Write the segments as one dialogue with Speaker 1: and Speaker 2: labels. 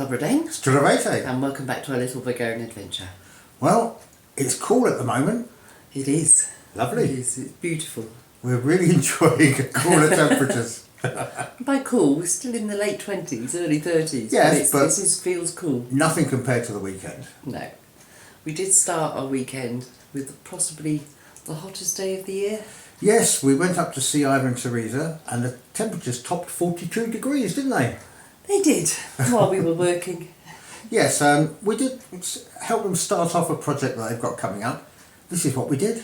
Speaker 1: Refurbishing.
Speaker 2: It's Renovation.
Speaker 1: And welcome back to our little Bulgarian adventure.
Speaker 2: Well, it's cool at the moment.
Speaker 1: It is.
Speaker 2: Lovely.
Speaker 1: It is. It's beautiful.
Speaker 2: We're really enjoying cooler temperatures.
Speaker 1: By cool, we're still in the late 20s, early 30s.
Speaker 2: Yes, but
Speaker 1: this feels cool.
Speaker 2: Nothing compared to the weekend.
Speaker 1: No. We did start our weekend with possibly the hottest day of the year.
Speaker 2: Yes, we went up to see Ivan and Theresa and the temperatures topped 42 degrees, didn't they?
Speaker 1: They did, while we were working.
Speaker 2: Yes, we did help them start off a project that they've got coming up. This is what we did.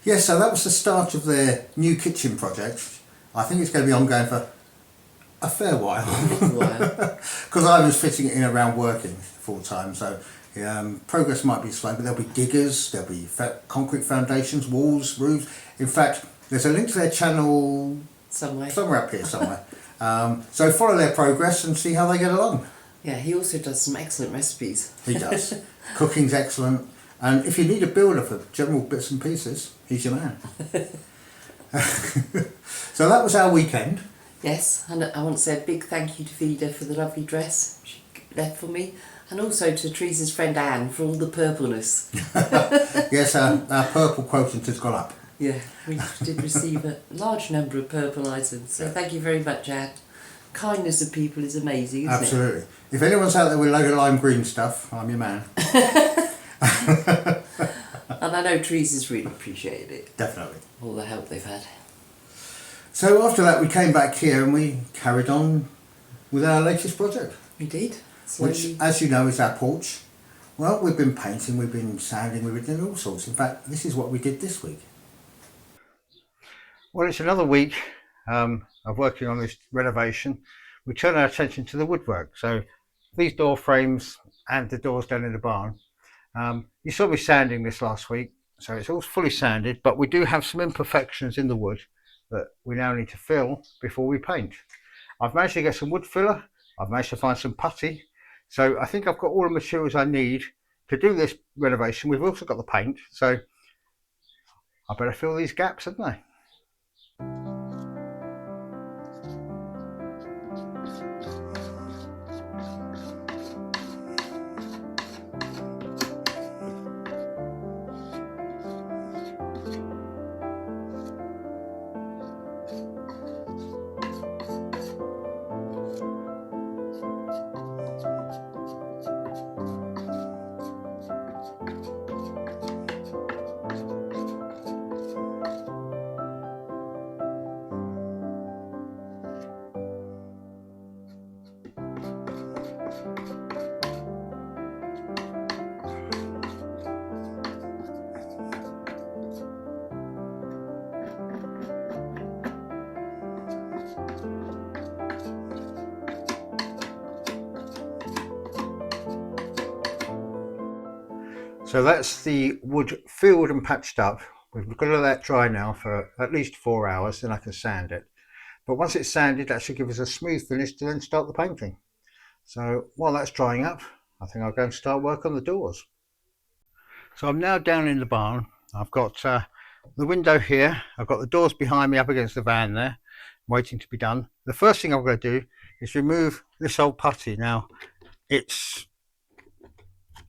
Speaker 2: Yes, so that was the start of their new kitchen project. I think it's going to be ongoing for a fair while. Because I was fitting it in around working full time, so progress might be slow, but there'll be diggers, there'll be concrete foundations, walls, roofs. In fact, there's a link to their channel somewhere up here somewhere. So follow their progress and see how they get along.
Speaker 1: Yeah, he also does some excellent recipes.
Speaker 2: He does. Cooking's excellent. And if you need a builder for general bits and pieces, he's your man. So that was our weekend.
Speaker 1: Yes, and I want to say a big thank you to Vida for the lovely dress she left for me, and also to Teresa's friend Anne for all the purpleness.
Speaker 2: Yes, our purple quotient has gone up.
Speaker 1: Yeah, we did receive a large number of purple items, so thank you very much, Anne. Kindness of people is amazing, isn't
Speaker 2: Absolutely. It? If anyone's out there with a load of lime green stuff, I'm your man.
Speaker 1: And I know Teresa's really appreciated it.
Speaker 2: Definitely.
Speaker 1: All the help they've had.
Speaker 2: So after that we came back here and we carried on with our latest project.
Speaker 1: We did. Slowly.
Speaker 2: Which, as you know, is our porch. Well, we've been painting, we've been sanding, we've been doing all sorts. In fact, this is what we did this week. Well, it's another week of working on this renovation. We turn our attention to the woodwork. So these door frames and the doors down in the barn. You saw me sanding this last week, so it's all fully sanded, but we do have some imperfections in the wood that we now need to fill before we paint. I've managed to get some wood filler, I've managed to find some putty, so I think I've got all the materials I need to do this renovation. We've also got the paint, so I better fill these gaps, haven't I? So that's the wood filled and patched up. We've got to let that dry now for at least 4 hours, then I can sand it. But once it's sanded, that should give us a smooth finish to then start the painting. So while that's drying up, I think I'll go and start work on the doors. So I'm now down in the barn. I've got the window here. I've got the doors behind me up against the van there, waiting to be done. The first thing I'm going to do is remove this old putty. Now, it's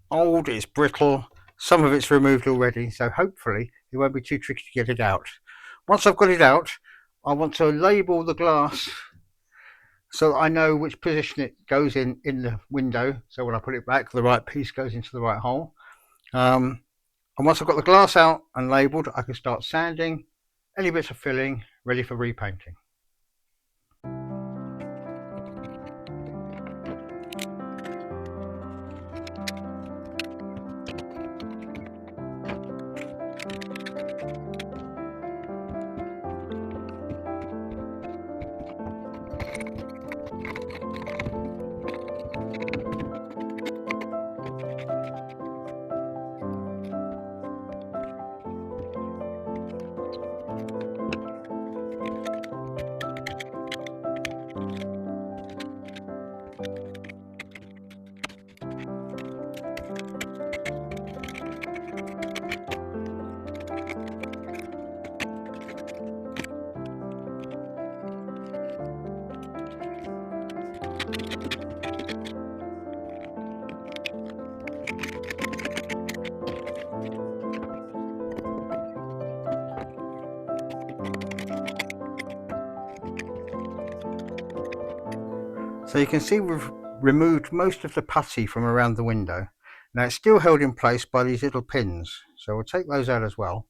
Speaker 2: old, it's brittle, some of it's removed already, so hopefully it won't be too tricky to get it out. Once I've got it out, I want to label the glass so that I know which position it goes in the window, so when I put it back the right piece goes into the right hole. And once I've got the glass out and labelled, I can start sanding any bits of filling ready for repainting. So you can see we've removed most of the putty from around the window. Now it's still held in place by these little pins, so we'll take those out as well.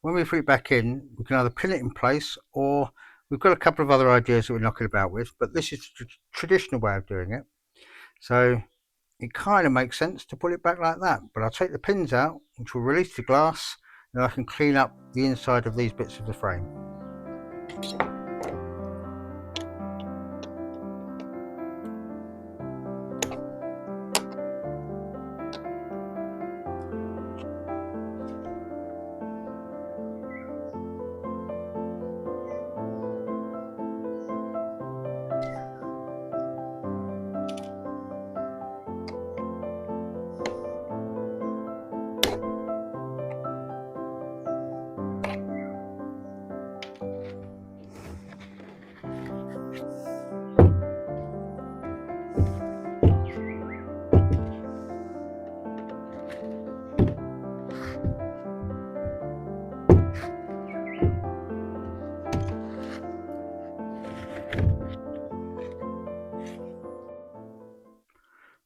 Speaker 2: When we put it back in, we can either pin it in place, or we've got a couple of other ideas that we're knocking about with, but this is the traditional way of doing it. So it kind of makes sense to put it back like that, but I'll take the pins out, which will release the glass, and I can clean up the inside of these bits of the frame.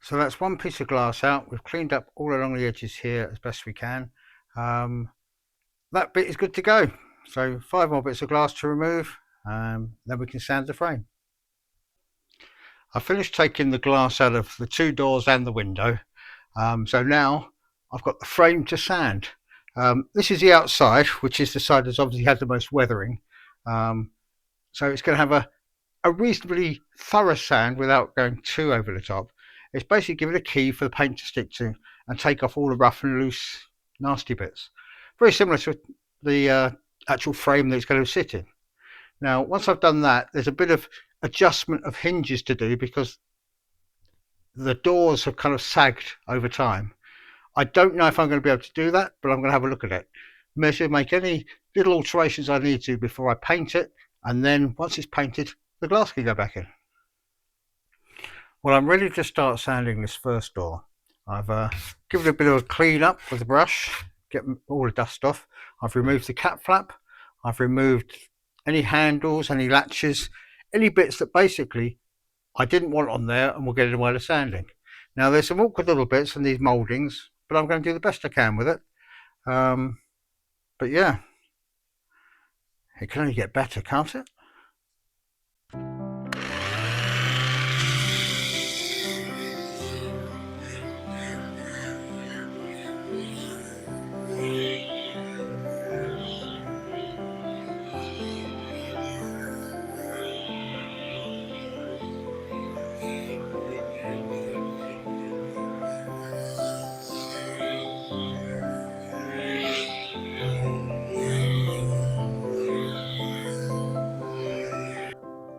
Speaker 2: So that's one piece of glass out. We've cleaned up all along the edges here as best we can. That bit is good to go. So 5 more bits of glass to remove, then we can sand the frame. I finished taking the glass out of the 2 doors and the window. So now I've got the frame to sand. This is the outside, which is the side that's obviously had the most weathering. So it's going to have a reasonably thorough sand without going too over the top. It's basically give it a key for the paint to stick to and take off all the rough and loose nasty bits. Very similar to the actual frame that it's going to sit in. Now once I've done that, there's a bit of adjustment of hinges to do because the doors have kind of sagged over time. I don't know if I'm going to be able to do that, but I'm going to have a look at it. Measure, make any little alterations I need to before I paint it, and then once it's painted, the glass can go back in. Well, I'm ready to start sanding this first door. I've given it a bit of a clean up with a brush, get all the dust off. I've removed the cap flap. I've removed any handles, any latches, any bits that basically I didn't want on there and will get in the way of sanding. Now there's some awkward little bits in these mouldings, but I'm going to do the best I can with it. But yeah, it can only get better, can't it?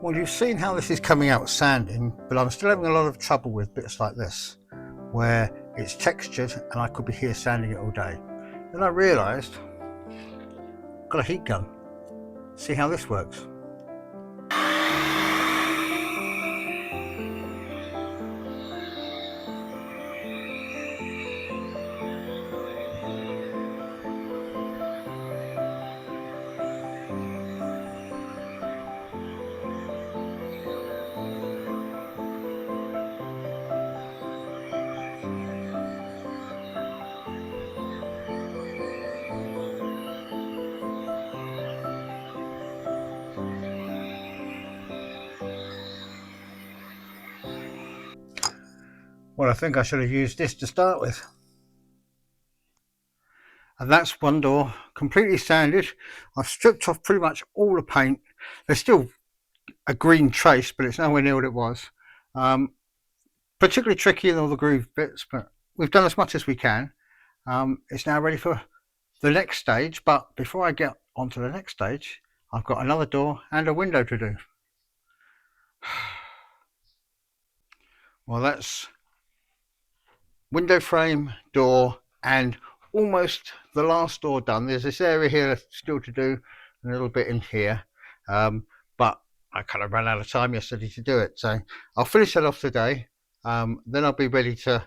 Speaker 2: Well, you've seen how this is coming out sanding, but I'm still having a lot of trouble with bits like this, where it's textured and I could be here sanding it all day. Then I realised I've got a heat gun. See how this works. Well, I think I should have used this to start with. And that's one door completely sanded. I've stripped off pretty much all the paint. There's still a green trace, but it's nowhere near what it was. Particularly tricky in all the groove bits, but we've done as much as we can. It's now ready for the next stage, but before I get onto the next stage, I've got another door and a window to do. Well, that's window frame, door, and almost the last door done. There's this area here still to do, a little bit in here, but I kind of ran out of time yesterday to do it, so I'll finish that off today. Then I'll be ready to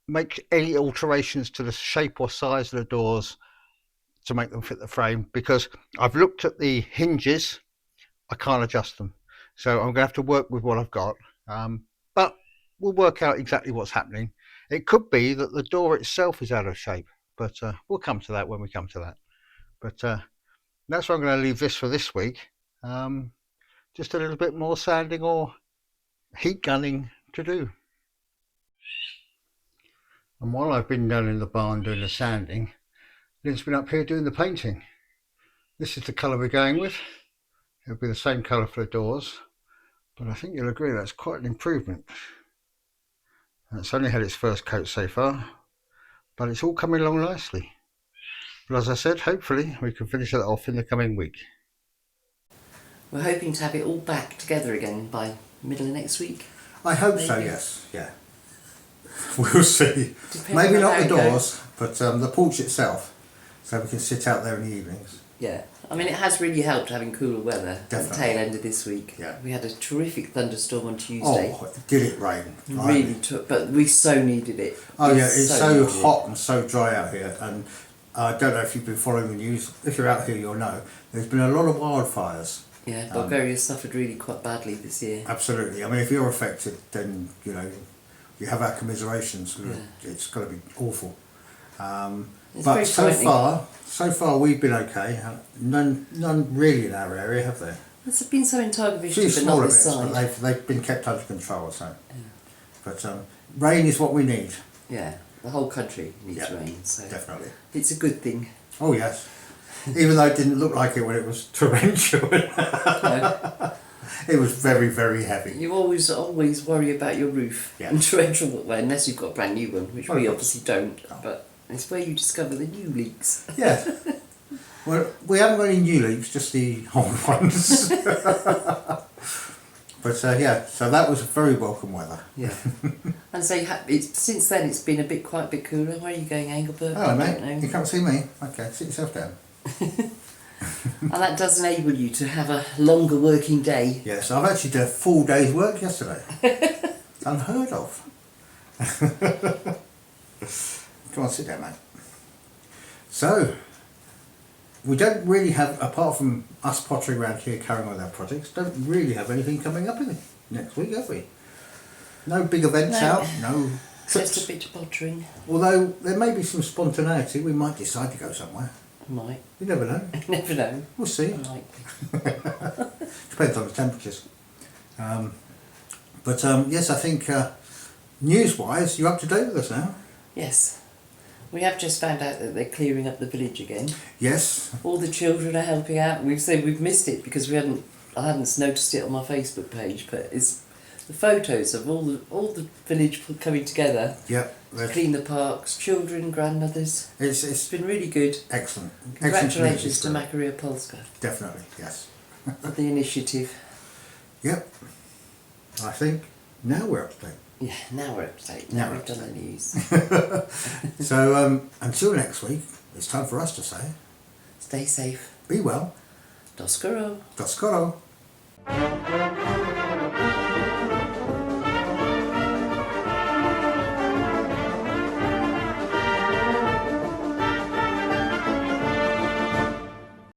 Speaker 2: make any alterations to the shape or size of the doors to make them fit the frame, because I've looked at the hinges, I can't adjust them, so I'm gonna have to work with what I've got, but we'll work out exactly what's happening. It could be that the door itself is out of shape, but we'll come to that when we come to that. But that's where I'm going to leave this for this week. Just a little bit more sanding or heat gunning to do. And while I've been down in the barn doing the sanding, Lynn's been up here doing the painting. This is the colour we're going with. It'll be the same colour for the doors, but I think you'll agree that's quite an improvement. It's only had its first coat so far, but it's all coming along nicely. But as I said, hopefully we can finish it off in the coming week.
Speaker 1: We're hoping to have it all back together again by middle of next week.
Speaker 3: I hope
Speaker 1: Maybe.
Speaker 3: so, yes, yeah. We'll see.
Speaker 1: Depending
Speaker 3: Maybe
Speaker 1: on
Speaker 3: not
Speaker 1: how
Speaker 3: the
Speaker 1: it goes.
Speaker 3: doors, but the porch itself, so we can sit out there in the evenings.
Speaker 1: Yeah, I mean it has really helped having cooler weather at the
Speaker 3: Definitely.
Speaker 1: tail end of this week.
Speaker 3: Yeah.
Speaker 1: We had a terrific thunderstorm on Tuesday.
Speaker 3: Oh, did it rain?
Speaker 1: Really took, but we so needed it.
Speaker 3: Oh
Speaker 1: We
Speaker 3: yeah, it's so
Speaker 1: needed it.
Speaker 3: hot and so dry out here, and I don't know if you've been following the news. If you're out here, you'll know. There's been a lot of wildfires.
Speaker 1: Yeah, Bulgaria suffered really quite badly this year.
Speaker 3: Absolutely. I mean, if you're affected, then you know you have our commiserations.
Speaker 1: Yeah.
Speaker 3: It's got to be awful.
Speaker 1: It's
Speaker 3: But
Speaker 1: very
Speaker 3: so far we've been okay. None really in our area, have there?
Speaker 1: There's been some in Tiger
Speaker 3: A few
Speaker 1: Vista, but not
Speaker 3: smaller
Speaker 1: this
Speaker 3: bits,
Speaker 1: side.
Speaker 3: but they've been kept under control. So,
Speaker 1: Yeah.
Speaker 3: but rain is what we need.
Speaker 1: Yeah, the whole country needs
Speaker 3: Yeah,
Speaker 1: rain, so
Speaker 3: definitely.
Speaker 1: it's a good thing.
Speaker 3: Oh yes, even though it didn't look like it when it was torrential.
Speaker 1: No,
Speaker 3: It was very, very heavy.
Speaker 1: you always worry about your roof
Speaker 3: Yeah.
Speaker 1: and torrential, well, unless you've got a brand new one, which
Speaker 3: Well,
Speaker 1: we
Speaker 3: of
Speaker 1: obviously don't.
Speaker 3: No.
Speaker 1: But it's where you discover the new leaks.
Speaker 3: Yeah. Well, we haven't got any new leaks, just the old ones. But yeah, so that was very welcome weather.
Speaker 1: Yeah, and so since then it's been a bit cooler. Where are you going, Engelbert?
Speaker 3: Hello,
Speaker 1: I
Speaker 3: mate.
Speaker 1: don't know.
Speaker 3: You can't see me. Okay, sit yourself down.
Speaker 1: And that does enable you to have a longer working day.
Speaker 3: Yes, I've actually done a full day's work yesterday. Unheard of. Come on, sit down, mate. So, we don't really have, apart from us pottering around here carrying on with our projects, don't really have anything coming up in the next week, have we? No big events
Speaker 1: No.
Speaker 3: out, no
Speaker 1: Just
Speaker 3: trips.
Speaker 1: a bit of pottering.
Speaker 3: Although there may be some spontaneity, we might decide to go somewhere.
Speaker 1: Might.
Speaker 3: You never know.
Speaker 1: Never know.
Speaker 3: We'll see.
Speaker 1: Might.
Speaker 3: Depends on the temperatures. But yes, I think news-wise, you're up to date with us now.
Speaker 1: Yes. We have just found out that they're clearing up the village again.
Speaker 3: Yes.
Speaker 1: All the children are helping out. We've said we've missed it because I hadn't noticed it on my Facebook page, but it's the photos of all the village coming together
Speaker 3: Yep.
Speaker 1: to clean the parks, children, grandmothers. It's
Speaker 3: It's
Speaker 1: been really good.
Speaker 3: excellent.
Speaker 1: Congratulations
Speaker 3: Excellent
Speaker 1: to Makaria Polska.
Speaker 3: Definitely, yes.
Speaker 1: for the initiative.
Speaker 3: Yep. I think now we're up to date.
Speaker 1: Yeah, now we're up to date.
Speaker 3: Now
Speaker 1: Now
Speaker 3: we're
Speaker 1: we've
Speaker 3: up to
Speaker 1: done the news.
Speaker 3: So until next week, it's time for us to say,
Speaker 1: Stay safe.
Speaker 3: be well,
Speaker 1: Doskoro.
Speaker 3: do skoro.